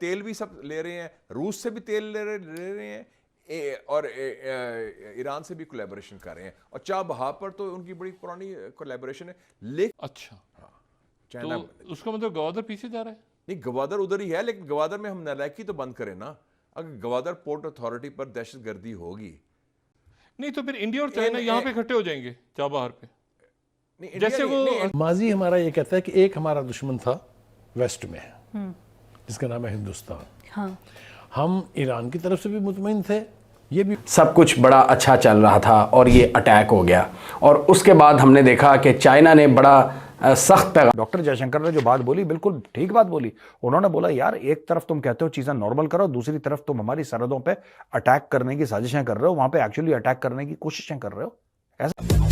तेल भी सब ले रहे हैं, रूस से भी तेल ले रहे हैं, और ईरान से भी कोलैबोरेशन कर रहे हैं। और चाबहार पर तो उनकी बड़ी पुरानी कोलैबोरेशन है। लेकिन अच्छा, हाँ, चाइना तो उसका मतलब गवादर पीछे जा रहा है? नहीं, गवादर उधर ही है, लेकिन गवादर में हम नालायकी तो बंद करें ना। अगर गवादर पोर्ट अथॉरिटी पर दहशतगर्दी होगी, नहीं तो फिर इंडिया और चाइना यहाँ पे इकट्ठे हो जाएंगे चाबहार पे। नहीं जैसे वो माजी हमारा ये कहता है कि एक हमारा दुश्मन था वेस्ट में, जिसका नाम है हिंदुस्तान। हाँ। हम ईरान की तरफ से भी मुतमईन थे, ये भी सब कुछ बड़ा अच्छा चल रहा था और ये अटैक हो गया। और उसके बाद हमने देखा कि चाइना ने बड़ा सख्त पैगाम। डॉक्टर जयशंकर ने जो बात बोली बिल्कुल ठीक बात बोली। उन्होंने बोला यार एक तरफ तुम कहते हो चीजें नॉर्मल करो, दूसरी तरफ तुम हमारी सरहदों पे अटैक करने की साजिशें कर रहे हो, वहां पे एक्चुअली अटैक करने की कोशिशें कर रहे हो। ऐसा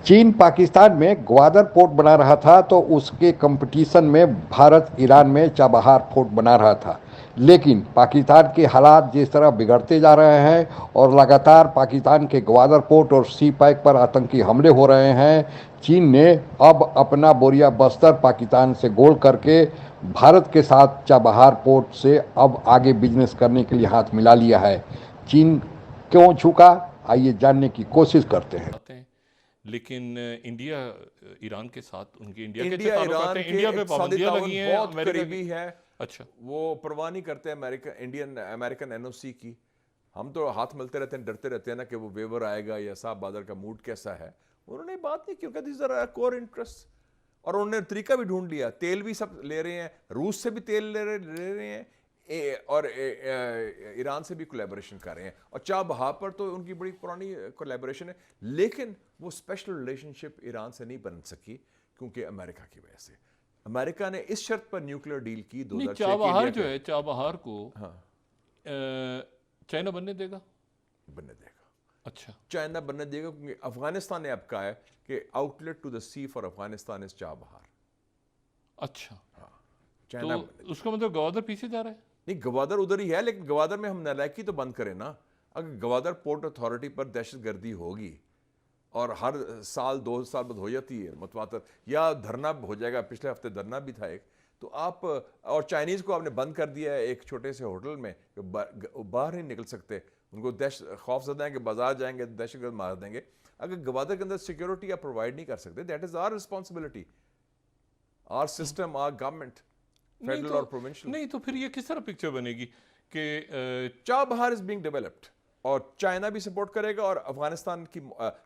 चीन पाकिस्तान में ग्वादर पोर्ट बना रहा था तो उसके कंपटीशन में भारत ईरान में चाबहार पोर्ट बना रहा था। लेकिन पाकिस्तान के हालात जिस तरह बिगड़ते जा रहे हैं और लगातार पाकिस्तान के ग्वादर पोर्ट और सी पैक पर आतंकी हमले हो रहे हैं, चीन ने अब अपना बोरिया बस्तर पाकिस्तान से गोल करके भारत के साथ चाबहार पोर्ट से अब आगे बिजनेस करने के लिए हाथ मिला लिया है। चीन क्यों झुका, आइए जानने की कोशिश करते हैं। लेकिन इंडिया ईरान के साथ उनके इंडिया ईरान के इंडिया पे पाबंदियां लगी हैं, बहुत करीबी है। अच्छा, वो परवाह नहीं करते अमेरिकन एनओसी की। हम तो हाथ मिलते रहते हैं, डरते रहते हैं ना कि वो वेवर आएगा या साहब बादल का मूड कैसा है। उन्होंने बात नहीं, क्योंकि दिस आर कोर इंटरेस्ट। और उन्होंने तरीका भी ढूंढ लिया, तेल भी सब ले रहे हैं, रूस से भी तेल ले रहे हैं, और ईरान से भी कोलैबोरेशन कर रहे हैं। और चाबहार पर तो उनकी बड़ी पुरानी कोलैबोरेशन है, लेकिन वो स्पेशल रिलेशनशिप ईरान से नहीं बन सकी क्योंकि अमेरिका की वजह से। अमेरिका ने इस शर्त पर न्यूक्लियर डील की 2006 चाबहार जो है, चाबहार को हाँ चाइना बनने देगा? बनने देगा। अच्छा, चाइना बनने देगा क्योंकि अफगानिस्तान ने अब कहा है कि outlet to the sea for Afghanistan is Chabahar. अच्छा, हाँ, चाइना तो उसका मतलब गवादर पीछे जा रहा है? नहीं, गवादर उधर ही है, लेकिन गवादर में हम नालायकी तो बंद करें ना। अगर गवादर पोर्ट अथॉरिटी पर दहशतगर्दी होगी और हर साल 2 साल बाद हो जाती है मतवातर, या धरना हो जाएगा, पिछले हफ्ते धरना भी था एक, तो आप और चाइनीज़ को आपने बंद कर दिया है एक छोटे से होटल में, बाहर नहीं निकल सकते। उनको खौफजदा है कि बाजार जाएंगे तो दहशतगर्द मार देंगे। अगर गवादर के अंदर सिक्योरिटी आप प्रोवाइड नहीं कर सकते, that is our responsibility, our system, our government, federal और प्रोविंशियल। नहीं तो फिर ये किस तरह पिक्चर बनेगी कि चाबहार इज बीइंग डेवलप्ड और चाइना भी सपोर्ट करेगा और अफगानिस्तान की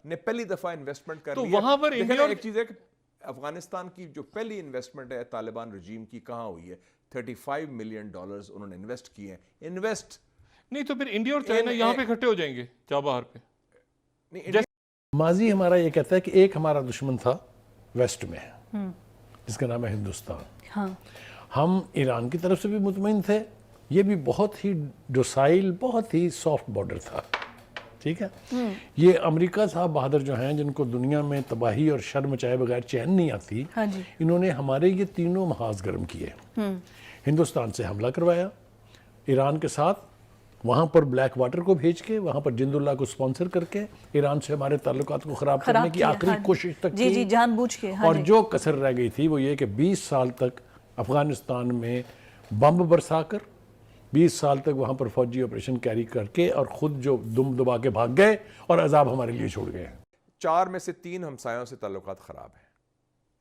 ने पहली दफा इन्वेस्टमेंट कर तो लिया। वहां पर इंडिया एक चीज है कि अफगानिस्तान की जो पहली इन्वेस्टमेंट है तालिबान रजीम की, कहां हुई है? $35 मिलियन उन्होंने इन्वेस्ट किए हैं। इन्वेस्ट नहीं तो फिर इंडिया और चाइना यहाँ पे इकट्ठे हो जाएंगे चाबहार पे। नहीं, माजी हमारा ये कहता है कि एक हमारा दुश्मन था वेस्ट में, जिसका नाम है हिंदुस्तान। हाँ। हम ईरान की तरफ से भी मुतमईन थे, ये भी बहुत ही डोसाइल, बहुत ही सॉफ्ट बॉर्डर था, ठीक है। ये अमेरिका साहब बहादुर जो हैं, जिनको दुनिया में तबाही और शर मचाए बगैर चैन नहीं आती, हाँ जी। इन्होंने हमारे ये तीनों महाज गर्म किए। हिंदुस्तान से हमला करवाया, ईरान के साथ वहाँ पर ब्लैक वाटर को भेज के, वहाँ पर जिंदुल्लाह को स्पॉन्सर करके ईरान से हमारे ताल्लुकात को खराब करने की आखिरी कोशिश तक जी, की। जी, जानबूझ के। हाँ और जो कसर रह गई थी वो ये कि 20 साल तक अफगानिस्तान में बम बरसाकर, 20 साल तक वहाँ पर फौजी ऑपरेशन कैरी करके और खुद जो दुम दबा के भाग गए और अजाब हमारे लिए छोड़ गए। 4 में से 3 हमसायों से ताल्लुकात खराब हैं।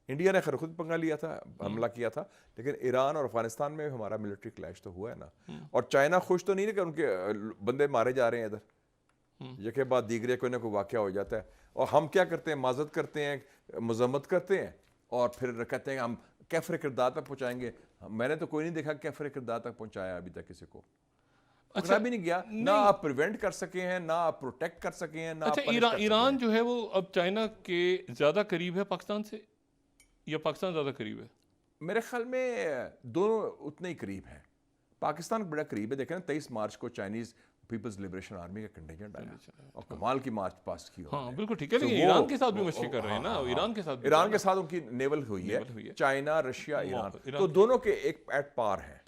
इंडिया ने खैर खुद पंगा लिया था, हमला किया था, लेकिन ईरान और अफगानिस्तान में हमारा मिलिट्री क्लैश तो हुआ है ना। और चाइना खुश तो नहीं है कि उनके बंदे मारे जा रहे हैं इधर, यके बाद दीगरे कोई ना कोई वाक़या हो जाता है। और हम क्या करते हैं? माजत करते हैं, मजम्मत करते हैं और फिर कहते हैं हम कैफर किरदार तक पहुँचाएंगे। मैंने तो कोई नहीं देखा कैफर किरदार तक पहुँचाया अभी तक किसी को। अच्छा भी नहीं गया, ना आप प्रिवेंट कर सके हैं, ना आप प्रोटेक्ट कर सके हैं, ना। अच्छा, ईरान जो है वो अब चाइना के ज़्यादा करीब है पाकिस्तान से या पाकिस्तान ज़्यादा करीब है? मेरे ख्याल में दोनों उतने ही करीब हैं। पाकिस्तान बड़ा करीब है। देखें ना, 23 मार्च को चाइनीज़ पीपल्स लिबरेशन आर्मी का कंटिजेंट आया और कमाल की मार्च पास की। हाँ बिल्कुल ठीक है, लेकिन ईरान के साथ भी मशक़ी कर रहे हैं ना। ईरान के साथ उनकी नेवल हुई है, चाइना, रशिया, ईरान, तो दोनों के एक एट पार हैं।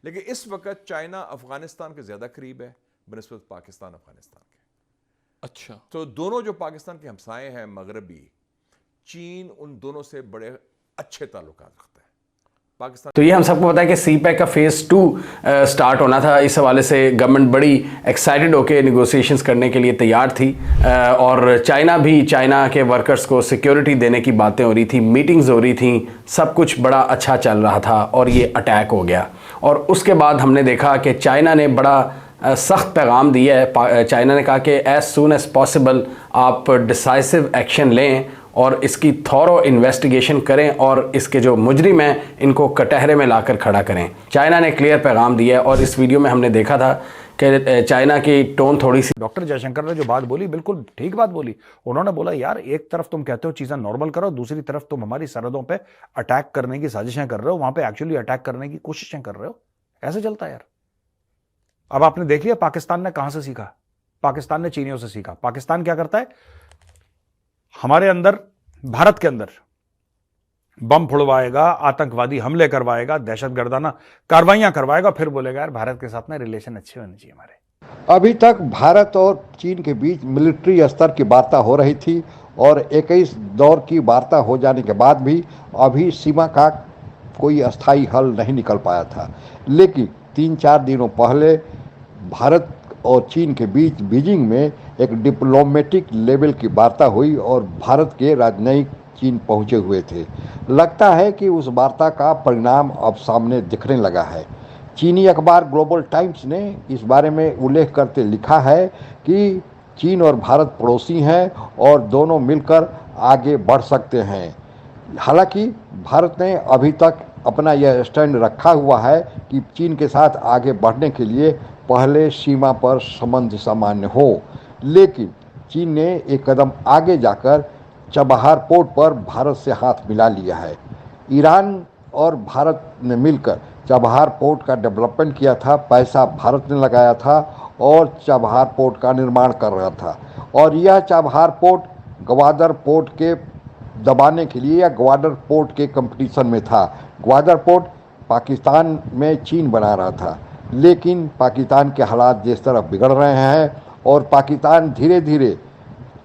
लेकिन इस वक्त चाइना अफगानिस्तान के ज़्यादा करीब है बनिस्बत पाकिस्तान अफगानिस्तान के। अच्छा, तो दोनों जो पाकिस्तान के हमसाए हैं मगरबी, चीन उन दोनों से बड़े अच्छे ताल्लुकात रखता है। पाकिस्तान तो ये हम सबको पता है कि CPEC का फेज़ 2 स्टार्ट होना था। इस हवाले से गवर्नमेंट बड़ी एक्साइटेड होकर निगोशिएशंस करने के लिए तैयार थी और चाइना के वर्कर्स को सिक्योरिटी देने की बातें हो रही थी, मीटिंग्स हो रही थी, सब कुछ बड़ा अच्छा चल रहा था और ये अटैक हो गया। और उसके बाद हमने देखा कि चाइना ने बड़ा सख्त पैगाम दिया है। चाइना ने कहा कि एज सून एज पॉसिबल आप डिसाइसिव एक्शन लें और इसकी थॉरो इन्वेस्टिगेशन करें और इसके जो मुजरिम हैं इनको कटहरे में लाकर खड़ा करें। चाइना ने क्लियर पैगाम दिया है और इस वीडियो में हमने देखा था कि चाइना की टोन थोड़ी सी। डॉक्टर जयशंकर ने जो बात बोली बिल्कुल ठीक बात बोली। उन्होंने बोला यार एक तरफ तुम कहते हो चीजें नॉर्मल करो, दूसरी तरफ तुम हमारी सरहदों पे अटैक करने की साजिशें कर रहे हो, वहां पे एक्चुअली अटैक करने की कोशिशें कर रहे हो। ऐसे चलता है यार। अब आपने देख लिया पाकिस्तान ने कहां से सीखा। पाकिस्तान ने चीनियों से सीखा। पाकिस्तान क्या करता है, हमारे अंदर, भारत के अंदर बम फुड़वाएगा, आतंकवादी हमले करवाएगा, दहशतगर्दाना कार्रवाइयां करवाएगा, फिर बोलेगा यार भारत के साथ में रिलेशन अच्छे होने चाहिए हमारे। अभी तक भारत और चीन के बीच मिलिट्री स्तर की वार्ता हो रही थी और 21 दौर की वार्ता हो जाने के बाद भी अभी सीमा का कोई अस्थायी हल नहीं निकल पाया था। लेकिन 3-4 दिनों पहले भारत और चीन के बीच बीजिंग में एक डिप्लोमेटिक लेवल की वार्ता हुई और भारत के राजनयिक चीन पहुंचे हुए थे। लगता है कि उस वार्ता का परिणाम अब सामने दिखने लगा है। चीनी अखबार ग्लोबल टाइम्स ने इस बारे में उल्लेख करते लिखा है कि चीन और भारत पड़ोसी हैं और दोनों मिलकर आगे बढ़ सकते हैं। हालांकि भारत ने अभी तक अपना यह स्टैंड रखा हुआ है कि चीन के साथ आगे बढ़ने के लिए पहले सीमा पर संबंध सामान्य हो, लेकिन चीन ने एक कदम आगे जाकर चबहार पोर्ट पर भारत से हाथ मिला लिया है। ईरान और भारत ने मिलकर चबहार पोर्ट का डेवलपमेंट किया था, पैसा भारत ने लगाया था और चबहार पोर्ट का निर्माण कर रहा था। और यह चबहार पोर्ट ग्वादर पोर्ट के दबाने के लिए या ग्वादर पोर्ट के कंपटीशन में था। ग्वादर पोर्ट पाकिस्तान में चीन बना रहा था, लेकिन पाकिस्तान के हालात जिस तरह बिगड़ रहे हैं और पाकिस्तान धीरे धीरे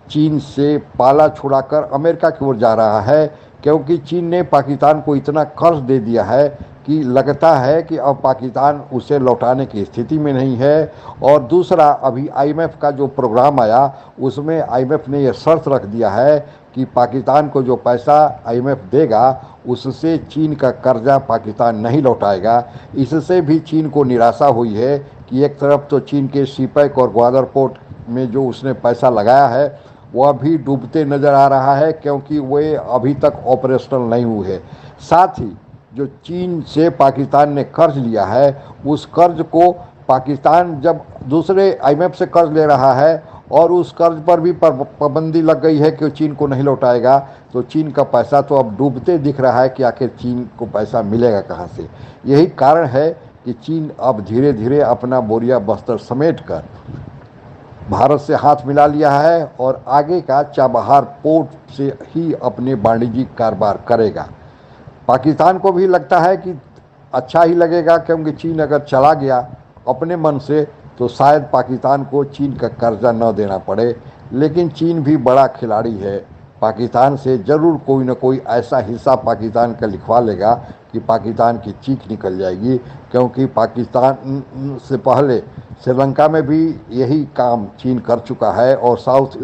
चीन से पाला छुड़ाकर अमेरिका की ओर जा रहा है, क्योंकि चीन ने पाकिस्तान को इतना कर्ज दे दिया है कि लगता है कि अब पाकिस्तान उसे लौटाने की स्थिति में नहीं है। और दूसरा, अभी IMF का जो प्रोग्राम आया उसमें IMF ने यह शर्त रख दिया है कि पाकिस्तान को जो पैसा IMF देगा उससे चीन का कर्जा पाकिस्तान नहीं लौटाएगा। इससे भी चीन को निराशा हुई है कि एक तरफ तो चीन के CPEC और ग्वादर पोर्ट में जो उसने पैसा लगाया है वह भी डूबते नज़र आ रहा है, क्योंकि वे अभी तक ऑपरेशनल नहीं हुए हैं। साथ ही जो चीन से पाकिस्तान ने कर्ज लिया है उस कर्ज को पाकिस्तान जब दूसरे IMF से कर्ज ले रहा है और उस कर्ज पर भी पाबंदी लग गई है कि चीन को नहीं लौटाएगा, तो चीन का पैसा तो अब डूबते दिख रहा है कि आखिर चीन को पैसा मिलेगा कहाँ से। यही कारण है कि चीन अब धीरे धीरे अपना बोरिया बस्तर समेट कर भारत से हाथ मिला लिया है और आगे का चाबहार पोर्ट से ही अपने वाणिज्यिक कारोबार करेगा। पाकिस्तान को भी लगता है कि अच्छा ही लगेगा, क्योंकि चीन अगर चला गया अपने मन से तो शायद पाकिस्तान को चीन का कर्जा न देना पड़े। लेकिन चीन भी बड़ा खिलाड़ी है, पाकिस्तान से ज़रूर कोई न कोई ऐसा हिस्सा पाकिस्तान का लिखवा लेगा कि पाकिस्तान की चीख निकल जाएगी, क्योंकि पाकिस्तान से पहले श्रीलंका में भी यही काम चीन कर चुका है और साउथ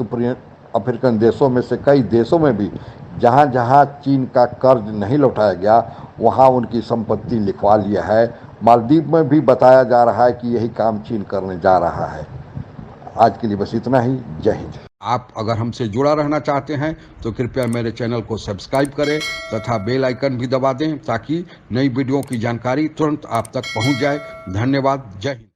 अफ्रीकन देशों में से कई देशों में भी जहाँ जहाँ चीन का कर्ज नहीं लौटाया गया वहाँ उनकी संपत्ति लिखवा लिया है। मालदीव में भी बताया जा रहा है कि यही काम चीन करने जा रहा है। आज के लिए बस इतना ही। जय हिंद। आप अगर हमसे जुड़ा रहना चाहते हैं तो कृपया मेरे चैनल को सब्सक्राइब करें तथा बेल आइकन भी दबा दें ताकि नई वीडियो की जानकारी तुरंत आप तक पहुंच जाए। धन्यवाद। जय हिंद।